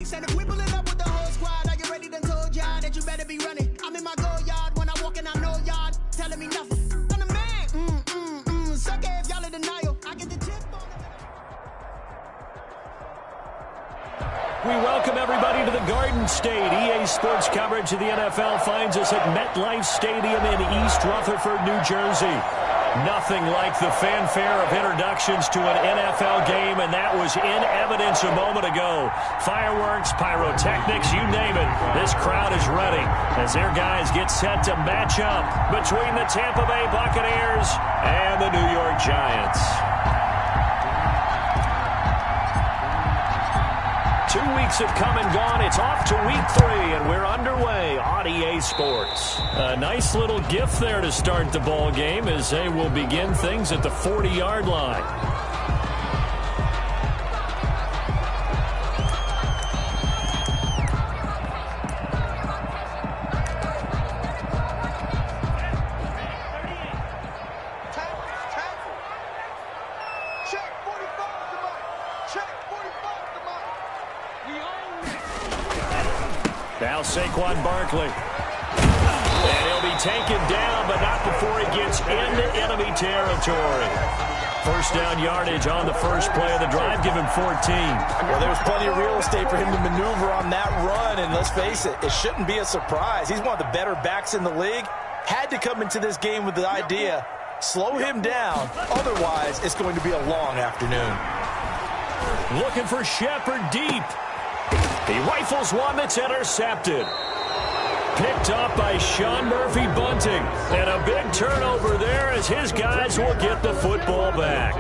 Said if we pull it up with the whole squad, are you ready? Done told y'all that you better be running. I'm in my go yard when I walk in, I know y'all telling me nothing. I'm the man. Suck it if y'all in denial. I get the chip on them. We welcome everybody to the Garden State. EA Sports coverage of the NFL finds us at MetLife Stadium in East Rutherford, New Jersey. Nothing like the fanfare of introductions to an NFL game, and that was in evidence a moment ago. Fireworks, pyrotechnics, you name it. This crowd is ready as their guys get set to match up between the Tampa Bay Buccaneers and the New York Giants. 2 weeks have come and gone. It's off to week 3, and we're underway on EA Sports. A nice little gift there to start the ball game as they will begin things at the 40-yard line. Now Saquon Barkley. And he'll be taken down, but not before he gets into enemy territory. First down yardage on the first play of the drive. Give him 14. Well, there was plenty of real estate for him to maneuver on that run, and let's face it, it shouldn't be a surprise. He's one of the better backs in the league. Had to come into this game with the idea, slow him down. Otherwise, it's going to be a long afternoon. Looking for Shepard deep. He rifles one that's intercepted. Picked up by Sean Murphy-Bunting. And a big turnover there as his guys will get the football back.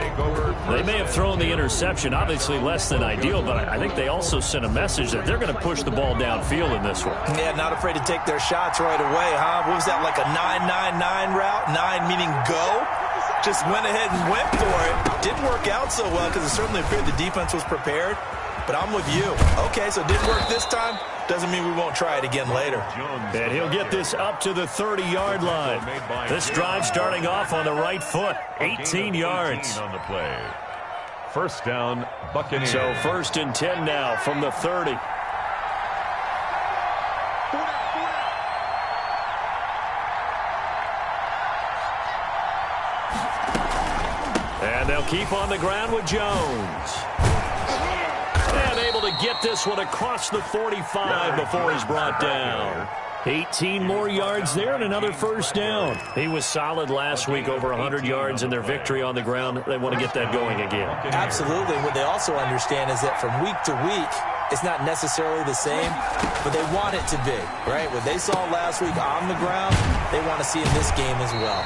They may have thrown the interception, obviously less than ideal, but I think they also sent a message that they're going to push the ball downfield in this one. Yeah, not afraid to take their shots right away, huh? What was that, like a 9-9-9 route? 9 meaning go? Just went ahead and went for it. Didn't work out so well because it certainly appeared the defense was prepared. But I'm with you. Okay, so it didn't work this time. Doesn't mean we won't try it again later. And he'll get this up to the 30-yard line. This drive starting off on the right foot. 18 yards. On the play. First down, Buccaneers. So 1st and 10 now from the 30. And they'll keep on the ground with Jones. And able to get this one across the 45 before he's brought down. 18 more yards there and another first down. He was solid last week, over 100 yards in their victory on the ground. They want to get that going again. Absolutely. What they also understand is that from week to week, it's not necessarily the same, but they want it to be, right? What they saw last week on the ground, they want to see in this game as well.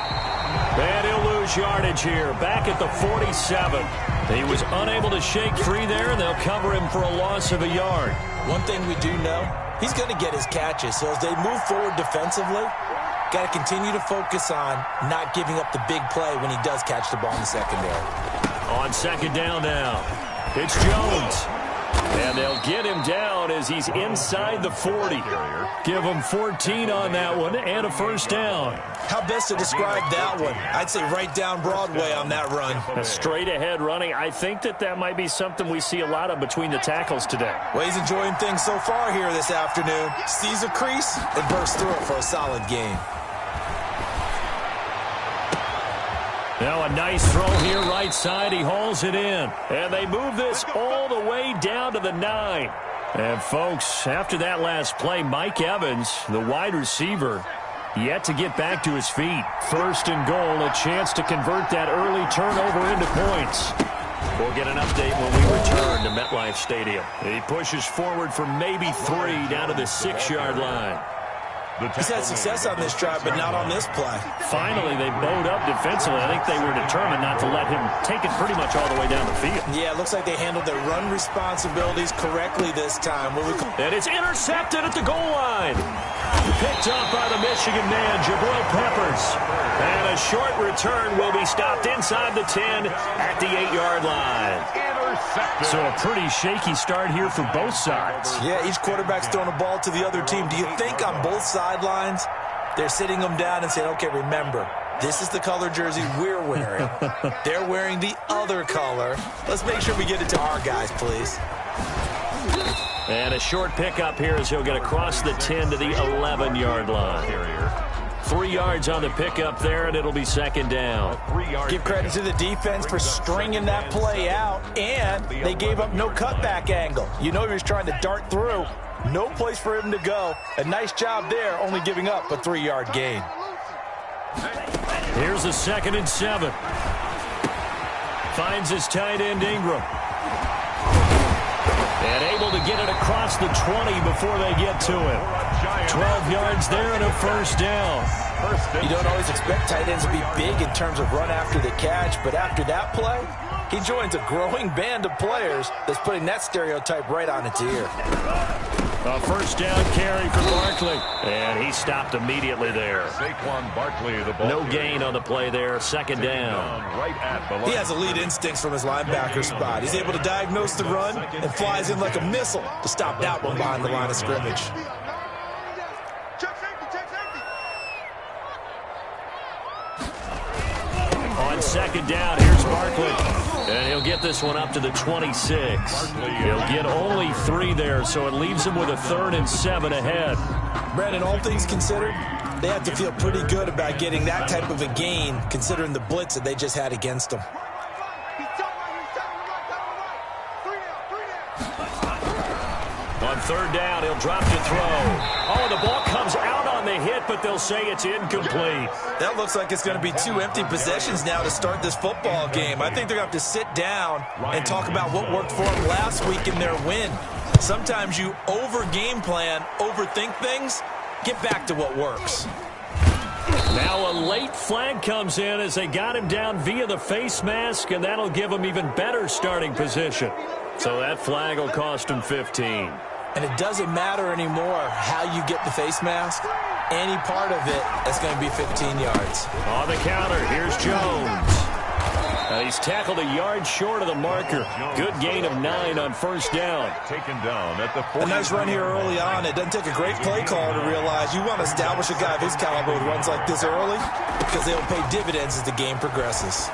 And he'll lose yardage here, back at the 47. He was unable to shake free there, and they'll cover him for a loss of a yard. One thing we do know, he's going to get his catches. So as they move forward defensively, got to continue to focus on not giving up the big play when he does catch the ball in the secondary. On second down now, it's Jones. And they'll get him down as he's inside the 40. Give him 14 on that one and a first down. How best to describe that one? I'd say right down Broadway on that run. A straight ahead running. I think that might be something we see a lot of between the tackles today. Well, he's enjoying things so far here this afternoon. Sees a crease and bursts through it for a solid game. Now a nice throw here right side. He hauls it in. And they move this all the way down to the 9. And, folks, after that last play, Mike Evans, the wide receiver, yet to get back to his feet. 1st and goal, a chance to convert that early turnover into points. We'll get an update when we return to MetLife Stadium. He pushes forward for maybe 3 down to the 6-yard line. He's had success on this drive, but not on this play. Finally, they bowed up defensively. I think they were determined not to let him take it pretty much all the way down the field. Yeah, it looks like they handled their run responsibilities correctly this time. And it's intercepted at the goal line. Picked up by the Michigan man, Jabril Peppers. And a short return will be stopped inside the 10 at the 8-yard line. So a pretty shaky start here for both sides. Yeah, each quarterback's throwing a ball to the other team. Do you think on both sidelines they're sitting them down and saying, okay, remember, this is the color jersey we're wearing. They're wearing the other color. Let's make sure we get it to our guys, please. And a short pickup here as he'll get across the 10 to the 11-yard line. 3 yards on the pickup there, and it'll be second down. Give credit to the defense for stringing that play out, and they gave up no cutback angle. You know he was trying to dart through. No place for him to go. A nice job there, only giving up a 3-yard gain. Here's a 2nd and 7. Finds his tight end Ingram. And able to get it across the 20 before they get to it. 12 yards there and a first down. You don't always expect tight ends to be big in terms of run after the catch, but after that play, he joins a growing band of players that's putting that stereotype right on its ear. A first down carry for Barkley. And he stopped immediately there. Saquon Barkley, the ball No gain on the play there. Second down. Right at the line. He has elite instincts from his linebacker spot. He's able to diagnose the run and flies in like a missile to stop that one behind the line of scrimmage. On second down, here's Barkley. And he'll get this one up to the 26. He'll get only 3 there, so it leaves him with a 3rd and 7 ahead. Brandon, all things considered, they have to feel pretty good about getting that type of a gain, considering the blitz that they just had against them. On third down, he'll drop to throw. Oh, the ball comes out on the hit, but they'll say it's incomplete. That looks like it's going to be 2 empty possessions now to start this football game. I think they're going to have to sit down and talk about what worked for them last week in their win. Sometimes you over-game plan, overthink things, get back to what works. Now a late flag comes in as they got him down via the face mask, and that'll give him even better starting position. So that flag will cost him 15. And it doesn't matter anymore how you get the face mask. Any part of it is going to be 15 yards. On the counter, here's Jones. He's tackled a yard short of the marker. Good gain of 9 on first down. Taken down at the 40. A nice run here early on. It doesn't take a great play call to realize you want to establish a guy of his caliber with runs like this early because they'll pay dividends as the game progresses.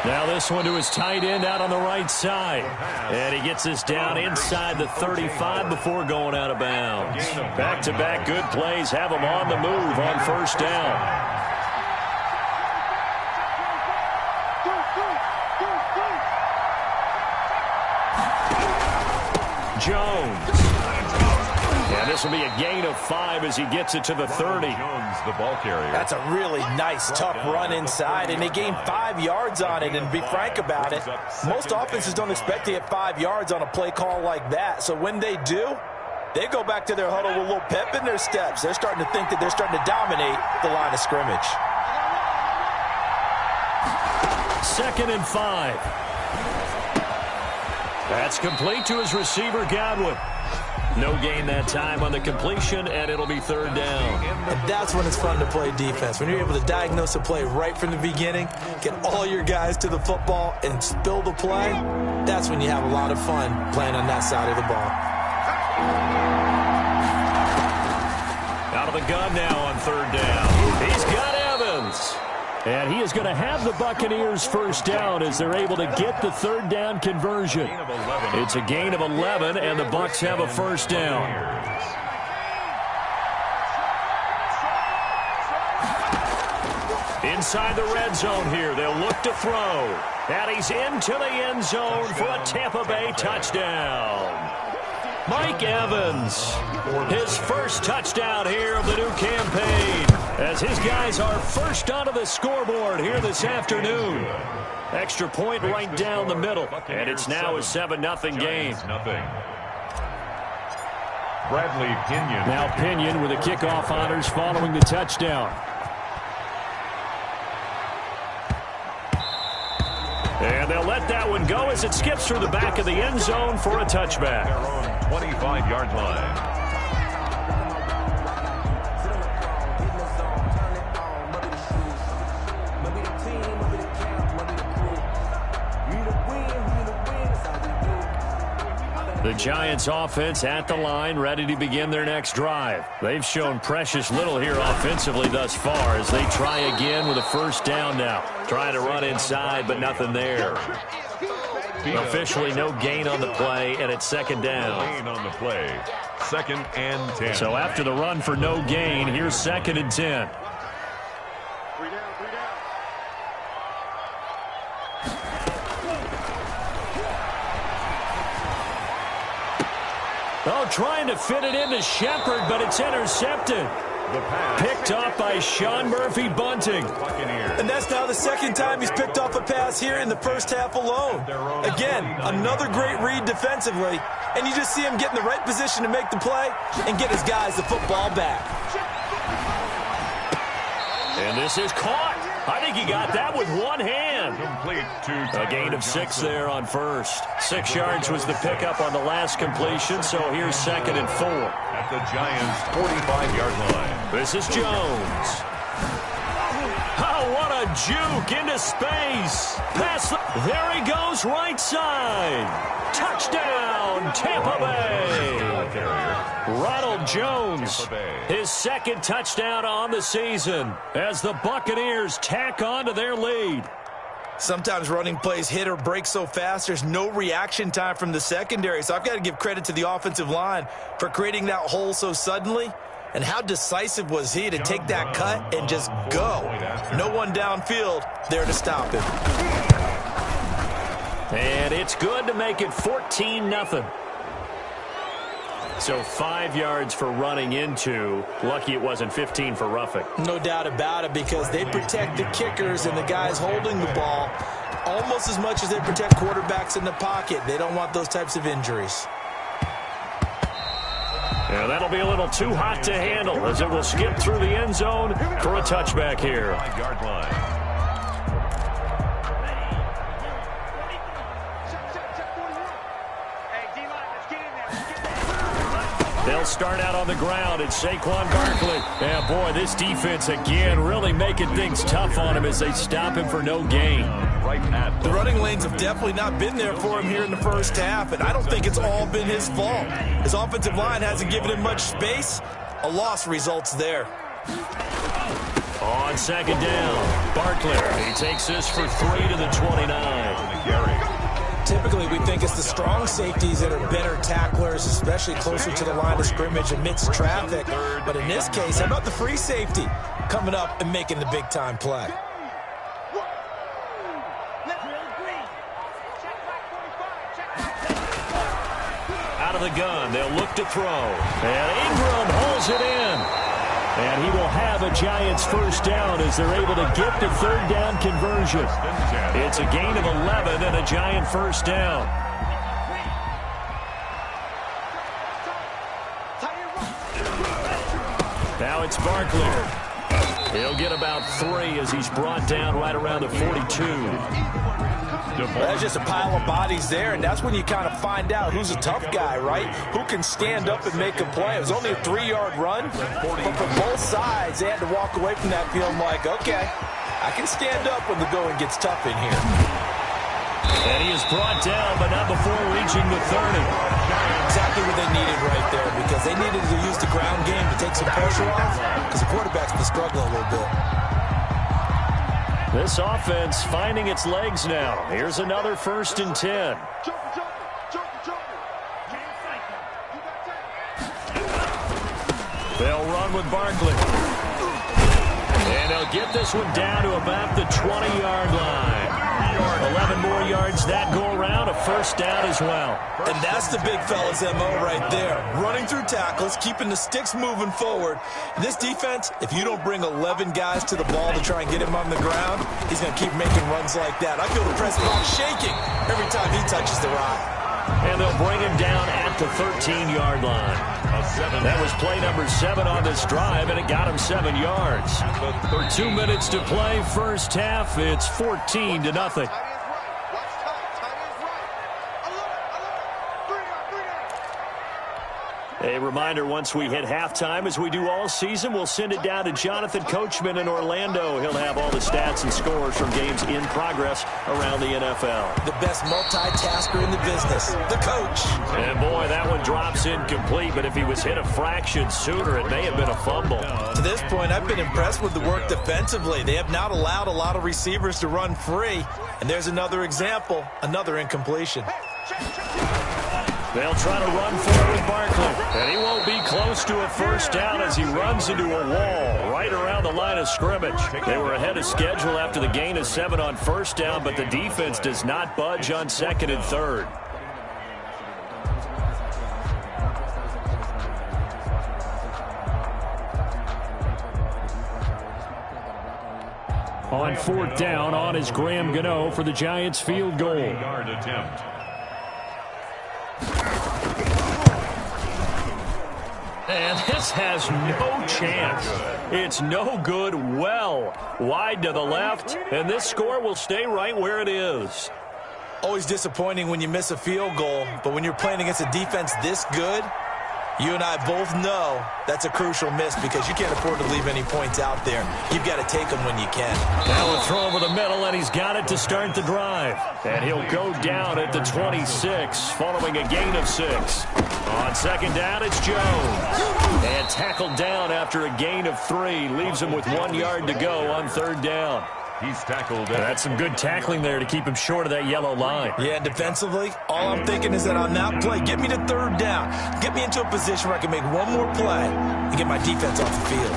Now this one to his tight end out on the right side. And he gets this down inside the 35 before going out of bounds. Back-to-back good plays have him on the move on first down. Jones. And this will be a gain of 5 as he gets it to the 30. Jones, the ball carrier. That's a really nice, tough run inside, and they gained 5 yards on it. And to be frank about it, most offenses don't expect to get 5 yards on a play call like that. So when they do, they go back to their huddle with a little pep in their steps. They're starting to think that they're starting to dominate the line of scrimmage. 2nd and 5. That's complete to his receiver, Godwin. No gain that time on the completion, and it'll be third down. And that's when it's fun to play defense. When you're able to diagnose a play right from the beginning, get all your guys to the football, and spill the play, that's when you have a lot of fun playing on that side of the ball. Out of the gun now on third down. He's got Evans. And he is going to have the Buccaneers first down as they're able to get the third down conversion. It's a gain of 11, and the Bucs have a first down. Inside the red zone here, they'll look to throw. And he's into the end zone for a Tampa Bay touchdown. Mike Evans, his first touchdown here of the new campaign, as his guys are first onto the scoreboard here this afternoon. Extra point right down the middle, and it's now a 7-0 game. Bradley Pinion. Now Pinion with the kickoff honors following the touchdown. And they'll let that one go as it skips through the back of the end zone for a touchback. Their own 25-yard line. The Giants offense at the line, ready to begin their next drive. They've shown precious little here offensively thus far as they try again with a first down now. Trying to run inside, but nothing there. Officially no gain on the play, and it's second down. Gain on the play. 2nd and 10. So after the run for no gain, here's 2nd and 10. Oh, trying to fit it into Shepard, but it's intercepted. Picked off by Sean Murphy-Bunting. And that's now the second time he's picked off a pass here in the first half alone. Again, another great read defensively, and you just see him get in the right position to make the play and get his guys the football back. And this is caught. I think he got that with one hand. Complete to A gain of 6 there on first. 6 yards was the pickup on the last completion, so here's 2nd and 4. At the Giants' 45-yard line. This is Jones. Oh, what a juke into space. There he goes, right side. Touchdown, Tampa Bay. Ronald Jones, his 2nd touchdown on the season as the Buccaneers tack on to their lead. Sometimes running plays hit or break so fast, there's no reaction time from the secondary. So I've got to give credit to the offensive line for creating that hole so suddenly. And how decisive was he to take that cut and just go? No one downfield there to stop him. And it's good to make it 14-0. So 5 yards for running into. Lucky it wasn't 15 for roughing. No doubt about it, because they protect the kickers and the guys holding the ball almost as much as they protect quarterbacks in the pocket. They don't want those types of injuries. Yeah, that'll be a little too hot to handle as it will skip through the end zone for a touchback here. 5-yard line. They'll start out on the ground. It's Saquon Barkley. Yeah, boy, this defense again really making things tough on him as they stop him for no gain. The running lanes have definitely not been there for him here in the first half, and I don't think it's all been his fault. His offensive line hasn't given him much space. A loss results there. On 2nd down, Barkley. He takes this for 3 to the 29. Typically, we think it's the strong safeties that are better tacklers, especially closer to the line of scrimmage amidst traffic. But in this case, how about the free safety coming up and making the big-time play? Out of the gun, they'll look to throw. And Ingram holds it in. And he will have a Giants first down as they're able to get the 3rd down conversion. It's a gain of 11 and a Giant first down. Now it's Barkley. He'll get about 3 as he's brought down right around the 42. There's just a pile of bodies there, and that's when you kind of find out who's a tough guy, right? Who can stand up and make a play. It was only a 3-yard run, but for both sides, they had to walk away from that feeling like, okay, I can stand up when the going gets tough in here. And he is brought down, but not before reaching the 30. Exactly what they needed right there, because they needed to use the ground game to take some pressure off, because the quarterback's been struggling a little bit. This offense finding its legs now. Here's another 1st and 10. They'll run with Barkley. And they'll get this one down to about the 20-yard line. 11 more yards that go around, a first down as well. And that's the big fella's MO right there. Running through tackles, keeping the sticks moving forward. This defense, if you don't bring 11 guys to the ball to try and get him on the ground, he's going to keep making runs like that. I feel the press box shaking every time he touches the rock. And they'll bring him down at the 13-yard line. That was play number 7 on this drive, and it got him 7 yards. 2 minutes to play, first half. It's 14-0. A reminder, once we hit halftime, as we do all season, we'll send it down to Jonathan Coachman in Orlando. He'll have all the stats and scores from games in progress around the NFL. The best multitasker in the business, the coach. And boy, that one drops incomplete, but if he was hit a fraction sooner, it may have been a fumble. To this point, I've been impressed with the work defensively. They have not allowed a lot of receivers to run free. And there's another example, another incompletion. They'll try to run for it with Barkley. And he won't be close to a first down as he runs into a wall right around the line of scrimmage. They were ahead of schedule after the gain of 7 on first down, but the defense does not budge on second and third. On fourth down, on is Graham Gano for the Giants field goal. Yard attempt. And this has no chance. It's no good, well wide to the left, and this score will stay right where it is. Always disappointing when you miss a field goal, but when you're playing against a defense this good, you and I both know that's a crucial miss because you can't afford to leave any points out there. You've got to take them when you can. Now a throw over the middle, and he's got it to start the drive. And he'll go down at the 26, following a gain of 6. On second down, it's Jones. And tackled down after a gain of 3. Leaves him with 1 yard to go on third down. He's tackled. That's some good tackling there to keep him short of that yellow line. Yeah, defensively, all I'm thinking is that on that play, get me to third down. Get me into a position where I can make one more play and get my defense off the field.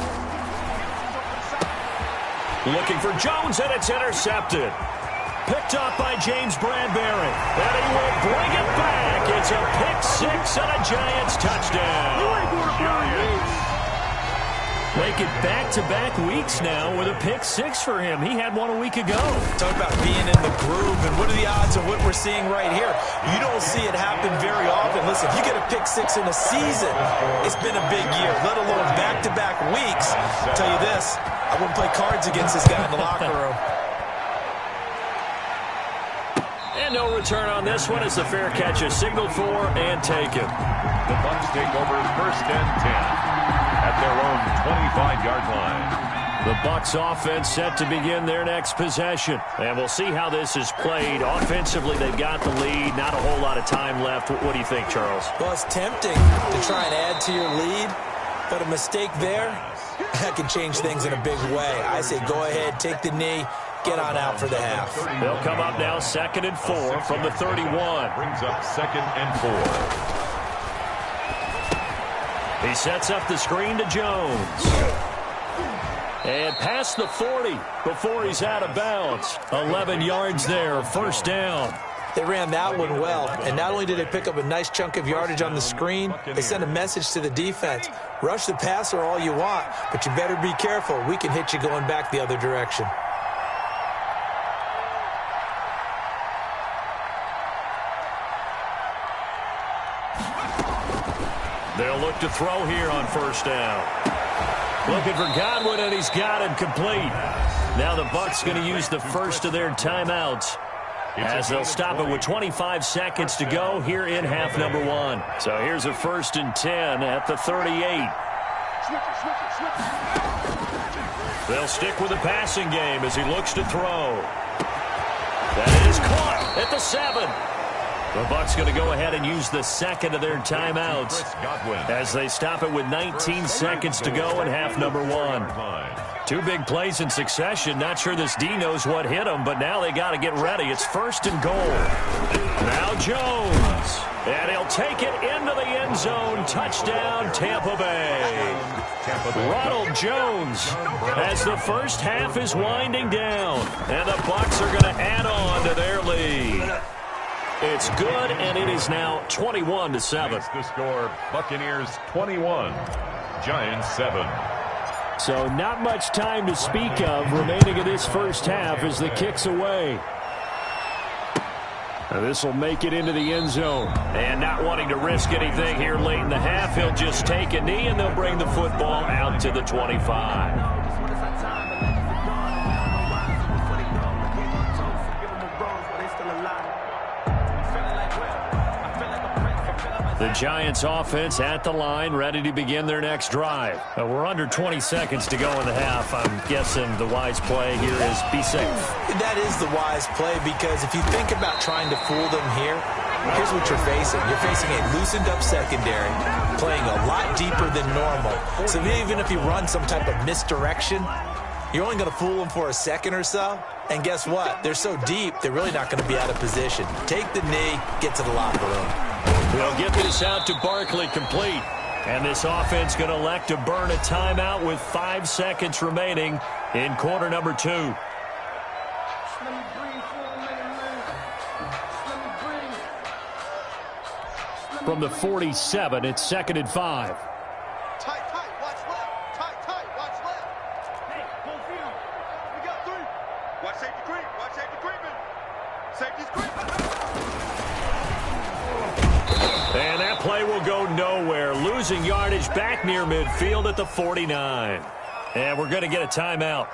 Looking for Jones, and it's intercepted. Picked up by James Bradbury. And he will bring it back. It's a pick-6 and a Giants touchdown. Make it back-to-back weeks now with a pick-6 for him. He had one a week ago. Talk about being in the groove, and what are the odds of what we're seeing right here? You don't see it happen very often. Listen, if you get a pick-6 in a season, it's been a big year, let alone back-to-back weeks. I'll tell you this, I wouldn't play cards against this guy in the locker room. And no return on this one as the fair catch is signaled for and taken. The Bucs take over first and 10 at their own 25-yard line. The Bucs offense set to begin their next possession. And we'll see how this is played. Offensively, they've got the lead. Not a whole lot of time left. What do you think, Charles? Well, it's tempting to try and add to your lead, but a mistake there, that can change things in a big way. I say go ahead, take the knee, get on out for the half. They'll come up now 2nd and 4 from the 31. Brings up 2nd and 4. He sets up the screen to Jones. And past the 40 before he's out of bounds. 11 yards there, first down. They ran that one well, and not only did they pick up a nice chunk of yardage on the screen, they sent a message to the defense. Rush the passer all you want, but you better be careful. We can hit you going back the other direction. They'll look to throw here on first down. Looking for Godwin, and he's got him complete. Now the Bucs going to use the first of their timeouts as they'll stop it with 25 seconds to go here in half number 1. So here's a 1st and 10 at the 38. They'll stick with the passing game as he looks to throw. That is caught at the 7. The Bucs going to go ahead and use the second of their timeouts as they stop it with 19 seconds to go in half number 1. 2 big plays in succession. Not sure this D knows what hit him, but now they got to get ready. It's 1st and goal. Now Jones. And he'll take it into the end zone. Touchdown, Tampa Bay. Ronald Jones as the first half is winding down. And the Bucs are going to add on to their lead. It's good, and it is now 21-7. Makes the score, Buccaneers 21, Giants 7. So not much time to speak of remaining in this first half as the kick's away. Now this will make it into the end zone. And not wanting to risk anything here late in the half, he'll just take a knee, and they'll bring the football out to the 25. The Giants offense at the line, ready to begin their next drive. We're under 20 seconds to go in the half. I'm guessing the wise play here is be safe. That is the wise play, because if you think about trying to fool them here, here's what you're facing. You're facing a loosened up secondary, playing a lot deeper than normal. So even if you run some type of misdirection, you're only going to fool them for a second or so. And guess what? They're so deep, they're really not going to be out of position. Take the knee, get to the locker room. They'll get this out to Barkley, complete. And this offense going to elect to burn a timeout with 5 seconds remaining in quarter number 2. From the 47, it's 2nd and 5. Tight, watch left. Tight, watch left. Hey, full field. We got 3. Watch safety creeping. Safety's creeping. And that play will go nowhere. Losing yardage back near midfield at the 49. And we're going to get a timeout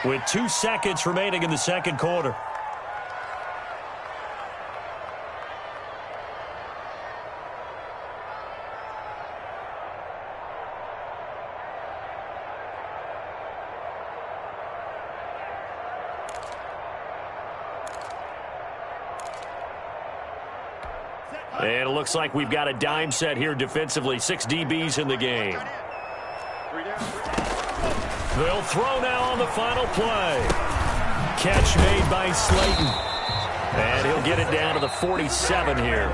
with 2 seconds remaining in the second quarter. And it looks like we've got a dime set here defensively. 6 DBs in the game. They'll throw now on the final play. Catch made by Slayton. And he'll get it down to the 47 here.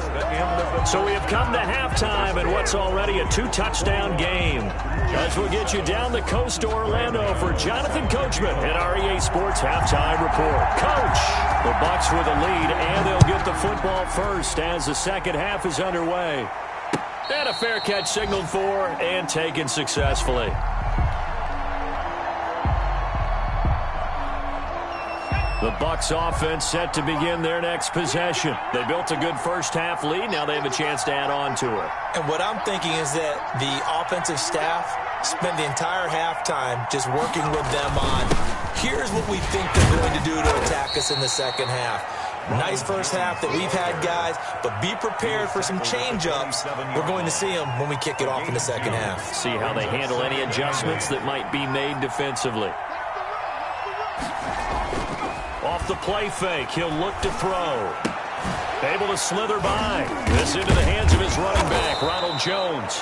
So we have come to halftime in what's already a 2-touchdown game. As we'll get you down the coast to Orlando for Jonathan Coachman at our EA Sports Halftime Report. Coach, the Bucs with a lead, and they'll get the football first as the second half is underway. And a fair catch signaled for and taken successfully. The Bucs offense set to begin their next possession. They built a good first half lead. Now they have a chance to add on to it. And what I'm thinking is that the offensive staff spent the entire halftime just working with them on, here's what we think they're going to do to attack us in the second half. Nice first half that we've had, guys, but be prepared for some change-ups. We're going to see them when we kick it off in the second half. See how they handle any adjustments that might be made defensively. Off the play fake, he'll look to throw. Able to slither by. This into the hands of his running back, Ronald Jones.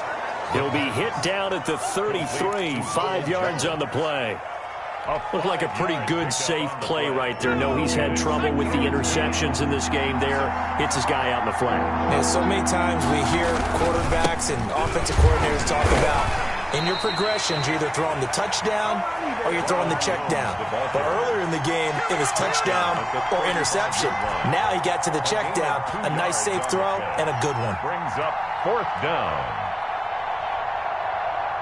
He'll be hit down at the 33, 5 yards on the play. Looked like a pretty good, safe play right there. No, he's had trouble with the interceptions in this game there. Hits his guy out in the flat. And so many times we hear quarterbacks and offensive coordinators talk about, in your progressions, you're either throwing the touchdown or you're throwing the check down. But earlier in the game, it was touchdown or interception. Now he got to the check down, a nice safe throw, and a good one. Brings up 4th down.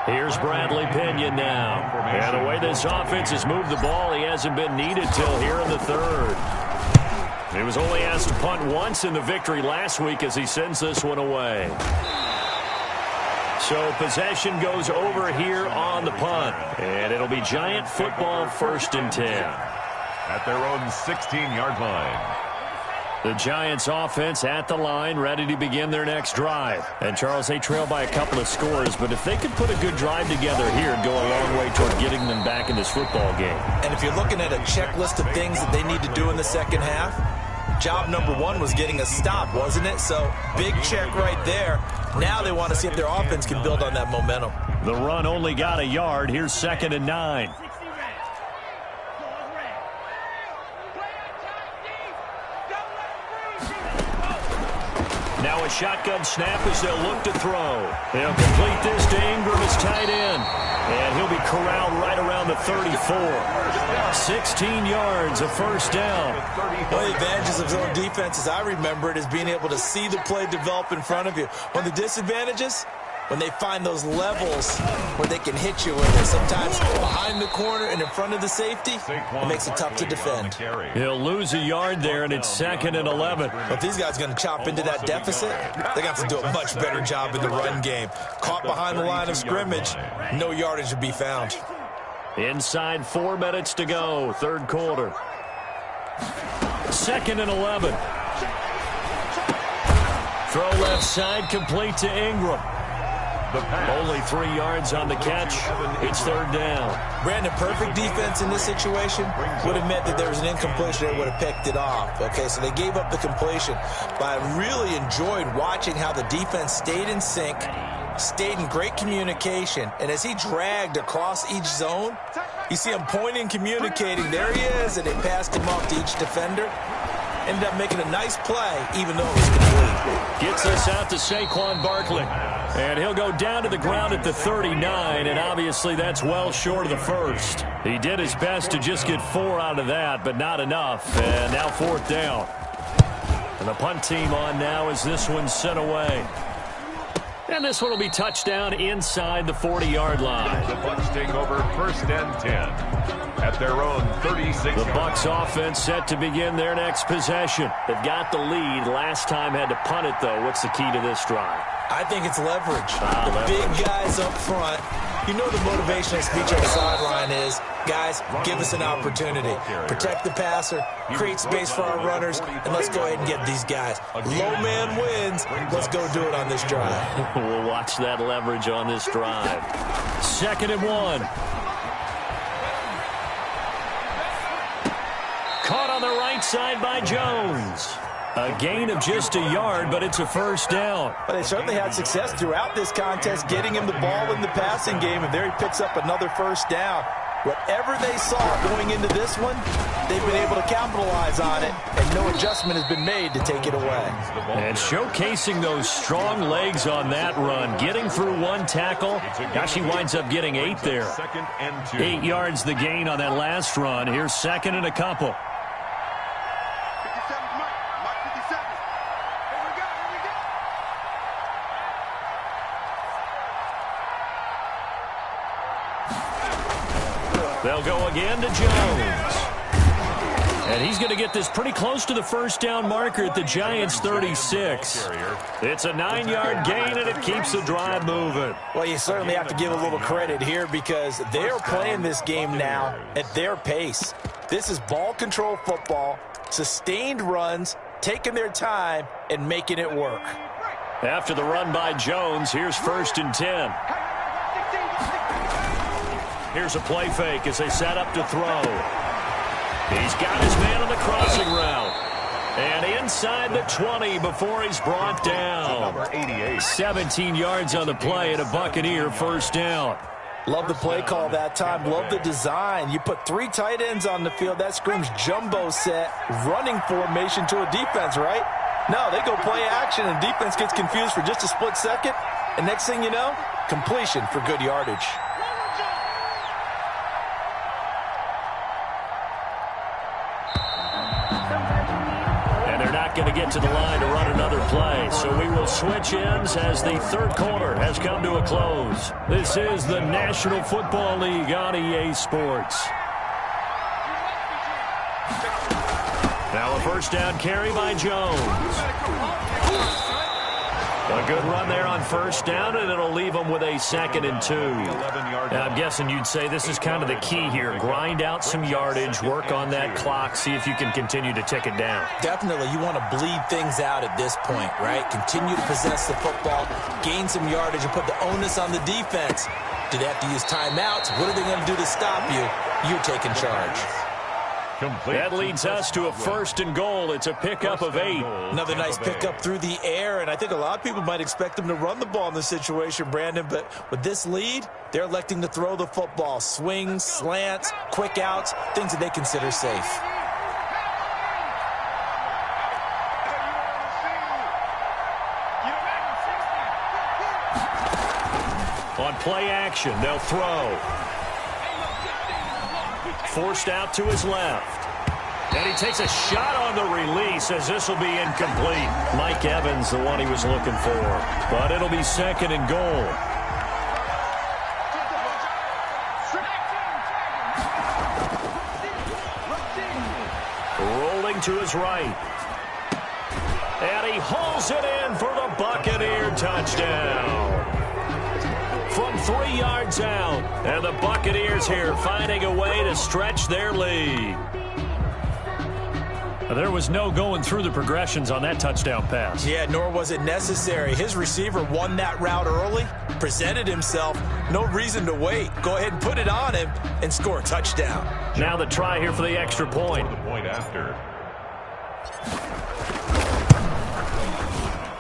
Here's Bradley Pinion now. And the way this offense has moved the ball, he hasn't been needed till here in the third. He was only asked to punt once in the victory last week as he sends this one away. So possession goes over here on the punt. And it'll be Giant football 1st and 10. At their own 16-yard line. The Giants offense at the line, ready to begin their next drive. And Charles, they trail by a couple of scores, but if they could put a good drive together here, it'd go a long way toward getting them back in this football game. And if you're looking at a checklist of things that they need to do in the second half, job number 1 was getting a stop, wasn't it? So big check right there. Now they want to see if their offense can build on that momentum. The run only got a yard. Here's 2nd and 9. Now a shotgun snap as they'll look to throw. They'll complete this to Ingram as tight end. And he'll be corralled right around the 34. 16 yards, a first down. One of the advantages of zone defense, as I remember it, is being able to see the play develop in front of you. One of the disadvantages, when they find those levels where they can hit you with it. Sometimes behind the corner and in front of the safety, it makes it tough to defend. He'll lose a yard there, and it's 2nd and 11. But if these guys are going to chop into that deficit, they got to do a much better job in the run game. Caught behind the line of scrimmage, no yardage to be found. Inside 4 minutes to go, third quarter. 2nd and 11. Throw left side, complete to Ingram. Only 3 yards on the catch. It's third down. Brandon, perfect defense in this situation would have meant that there was an incompletion that would have picked it off. Okay, so they gave up the completion. But I really enjoyed watching how the defense stayed in sync, stayed in great communication, and as he dragged across each zone, you see him pointing, communicating. There he is, and they passed him off to each defender. Ended up making a nice play, even though it was complete. Gets us out to Saquon Barkley. And he'll go down to the ground at the 39, and obviously that's well short of the first. He did his best to just get 4 out of that, but not enough. And now fourth down. And the punt team on now as this one's sent away. And this one will be touchdown inside the 40-yard line. The Bucs take over first and 10 at their own 36. The Bucs offense set to begin their next possession. They've got the lead. Last time had to punt it, though. What's the key to this drive? I think it's leverage. Big guys up front. You know the motivational speech on the sideline is, guys, give us an opportunity. Protect the passer, create space for our runners, and let's go ahead and get these guys. Low man wins. Let's go do it on this drive. We'll watch that leverage on this drive. 2nd and 1. Caught on the right side by Jones. A gain of just a yard, but it's a first down. But they certainly had success throughout this contest, getting him the ball in the passing game, and there he picks up another first down. Whatever they saw going into this one, they've been able to capitalize on it, and no adjustment has been made to take it away. And showcasing those strong legs on that run, getting through one tackle. Actually winds up getting 8 there. 8 yards the gain on that last run. Here's 2nd and a couple. They'll go again to Jones. And he's going to get this pretty close to the first down marker at the Giants' 36. It's a 9-yard gain, and it keeps the drive moving. Well, you certainly have to give a little credit here because they're playing this game now at their pace. This is ball control football, sustained runs, taking their time, and making it work. After the run by Jones, here's 1st and 10. Here's a play fake as they set up to throw. He's got his man on the crossing route. And inside the 20 before he's brought down. 17 yards on the play and a Buccaneer first down. Love the play call that time. Love the design. You put 3 tight ends on the field. That screams jumbo set, running formation to a defense, right? No, they go play action, and defense gets confused for just a split second. And next thing you know, completion for good yardage. Going to get to the line to run another play. So we will switch ends as the third quarter has come to a close. This is the National Football League on EA Sports. Now a first down carry by Jones. A good run there on first down, and it'll leave them with a 2nd and 2. And I'm guessing you'd say this is kind of the key here. Grind out some yardage, work on that clock, see if you can continue to tick it down. Definitely. You want to bleed things out at this point, right? Continue to possess the football, gain some yardage, and put the onus on the defense. Do they have to use timeouts? What are they going to do to stop you? You're taking charge. That leads us to a 1st and goal. It's a pickup of 8. Another nice pickup through the air, and I think a lot of people might expect them to run the ball in this situation, Brandon, but with this lead, they're electing to throw the football. Swings, slants, quick outs, things that they consider safe. On play action, they'll throw. Forced out to his left. And he takes a shot on the release as this will be incomplete. Mike Evans, the one he was looking for. But it'll be 2nd and goal. Rolling to his right. And he hauls it in for the Buccaneer touchdown. From 3 yards out, and the Buccaneers here finding a way to stretch their lead. There was no going through the progressions on that touchdown pass. Yeah, nor was it necessary. His receiver won that route early, presented himself. No reason to wait. Go ahead and put it on him and score a touchdown. Now the try here for the extra point. The point after.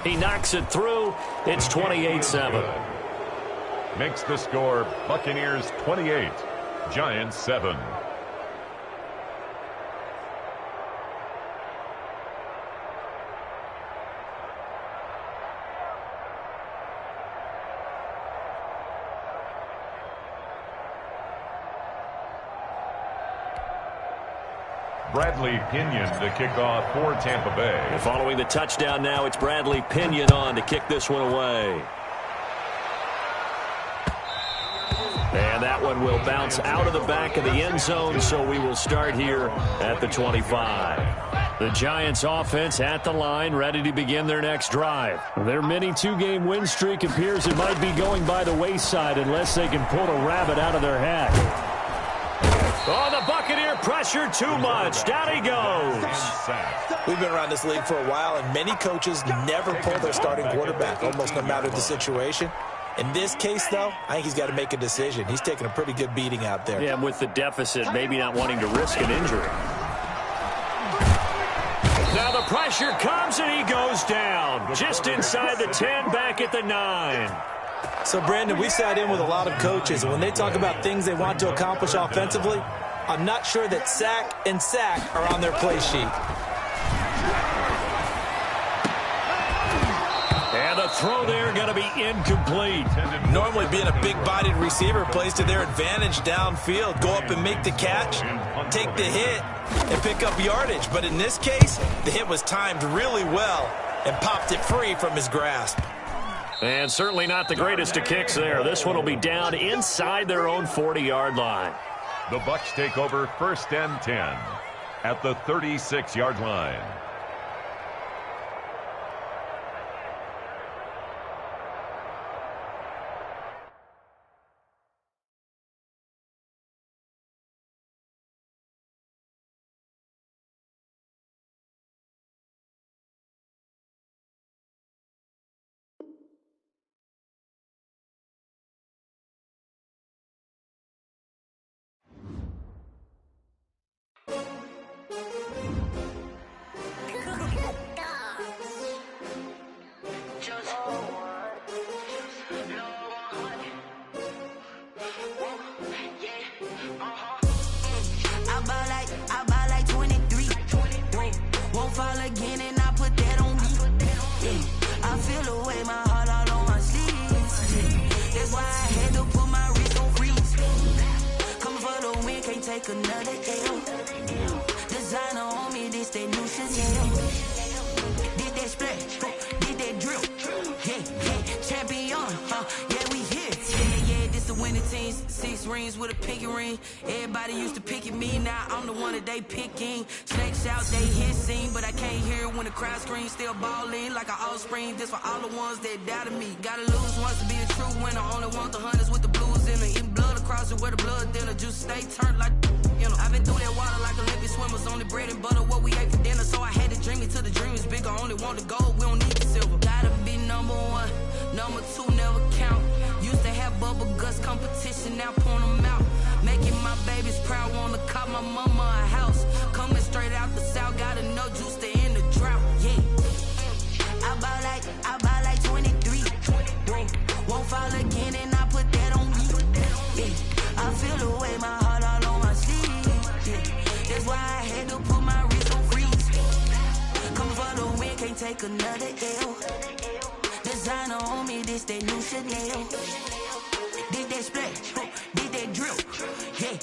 He knocks it through. It's 28-7. Makes the score Buccaneers 28, Giants 7. Bradley Pinion to kick off for Tampa Bay. And following the touchdown now, it's Bradley Pinion on to kick this one away. And that one will bounce out of the back of the end zone, so we will start here at the 25. The Giants offense at the line, ready to begin their next drive. Their mini two-game win streak appears it might be going by the wayside unless they can pull a rabbit out of their hat. Oh, the Buccaneer pressure too much. Down he goes. We've been around this league for a while, and many coaches never pull their starting quarterback, almost no matter the situation. In this case, though, I think he's got to make a decision. He's taking a pretty good beating out there. Yeah, and with the deficit, maybe not wanting to risk an injury. Now the pressure comes, and he goes down. Just inside the 10, back at the 9. So, Brandon, we sat in with a lot of coaches, and when they talk about things they want to accomplish offensively, I'm not sure that sack and sack are on their play sheet. And the throw there going to be incomplete. Normally being a big-bodied receiver plays to their advantage downfield. Go up and make the catch, take the hit, and pick up yardage. But in this case, the hit was timed really well and popped it free from his grasp. And certainly not the greatest of kicks there. This one will be down inside their own 40-yard line. The Bucs take over 1st and 10 at the 36-yard line. With a pinky ring, everybody used to pick at me. Now I'm the one that they picking. Snakes out, they hissing, but I can't hear when the crowd screams. Still balling like an offspring. This for all the ones that doubted me. Gotta lose once to be a true winner. Only want the hunters with the blues in it. Eating blood across it where the blood thinner. Juice stay turned like you know. I've been through that water like Olympic swimmers. Only bread and butter what we ate for dinner. So I had to dream it till the dream is bigger. Only want the gold, we don't need the silver. Gotta be number one, number two never count. Used to have bubble guts competition, now point them out. Making my babies proud, wanna cop my mama a house. Coming straight out the south, gotta know juice to end the drought, yeah. I buy like 23. Won't fall again and I put that on me, yeah. I feel the way, my heart all on my sleeve, yeah. That's why I had to put my wrist on freeze. Coming for the win, can't take another L. Designer on me, this that new Chanel. Did that splash, did that drip, yeah.